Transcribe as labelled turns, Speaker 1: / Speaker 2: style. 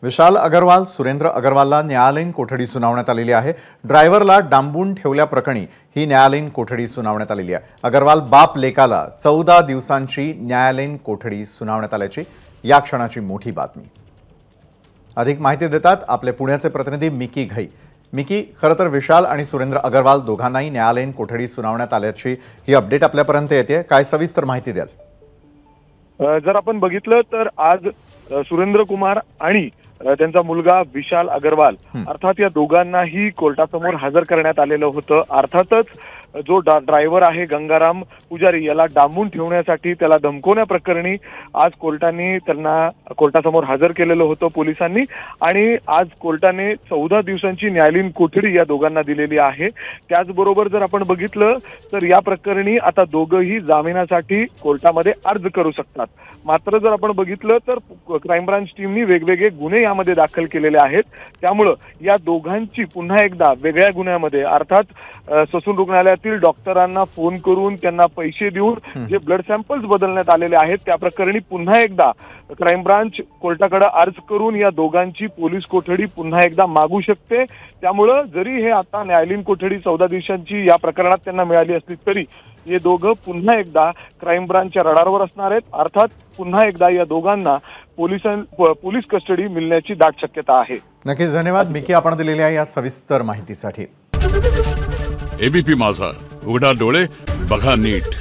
Speaker 1: विशाल अग्रवाल, सुरेंद्र अग्रवालला न्यायालयीन कोठडी सुनावण्यात आलेली आहे। ड्रायव्हरला डांबून ठेवल्याप्रकरणी ही न्यायालयीन कोठडी सुनावण्यात आलेली आहे। अग्रवाल बाप लेकाला 14 दिवसांची न्यायालयीन कोठडी सुनावण्यात आल्याची या क्षणाची मोठी बातमी। अधिक माहिती देतात आपले पुण्याचे प्रतिनिधी मिकी घई। मिकी, खरं तर विशाल आणि सुरेंद्र अग्रवाल दोघांनाही न्यायालयीन कोठडी सुनावण्यात आल्याची ही अपडेट आपल्यापर्यंत येते। काय सविस्तर माहिती द्याल?
Speaker 2: जर आपण बघितलं तर आज सुरेंद्र कुमार आणि त्यांचा मुलगा विशाल अग्रवाल अर्थात या दोघांनाही कोर्टासमोर हजर करण्यात आलेलं होतं। अर्थातच जो ड्रायव्हर आहे गंगाराम पुजारी याला डांबून ठेवण्यासाठी त्याला धमकवण्याप्रकरणी आज कोर्टाने त्यांना कोर्टासमोर हजर केलेलं होतं पोलिसांनी आणि आज कोर्टाने 14 दिवसांची न्यायालयीन कोठडी या दोघांना दिलेली आहे। त्याचबरोबर जर आपण बघितलं तर या प्रकरणी आता दोघंही जामिनासाठी कोर्टामध्ये अर्ज करू शकतात। मात्र जर आपण बघितलं तर क्राईम ब्रांच टीमनी वेगवेगळे गुन्हे यामध्ये दाखल केलेले आहेत। त्यामुळे या दोघांची पुन्हा एकदा वेगळ्या गुन्ह्यामध्ये अर्थात ससून रुग्णालयातील डॉक्टरांना फोन करून त्यांना पैसे देऊन जे ब्लड सॅम्पल्स बदलण्यात आलेले आहेत त्या प्रकरणी पुन्हा एकदा क्राईम ब्रांच कोर्टाकडे अर्ज करून या दोघांची पोलीस कोठडी पुन्हा एकदा मागू शकते। त्यामुळे जरी हे आता न्यायालयीन कोठडी 14 दिवसांची या प्रकरणात त्यांना मिळाली असली तरी हे दोघं पुन्हा एकदा क्राईम ब्रांचच्या रडारवर असणार आहेत। अर्थात पुन्हा एकदा या दोघांना पोलीस कस्टडी मिळण्याची दाट शक्यता आहे।
Speaker 1: नक्कीच धन्यवाद मिकी, आपण दिलेल्या या सविस्तर माहितीसाठी।
Speaker 3: एबीपी माझा, उघडा डोळे बघा नीट।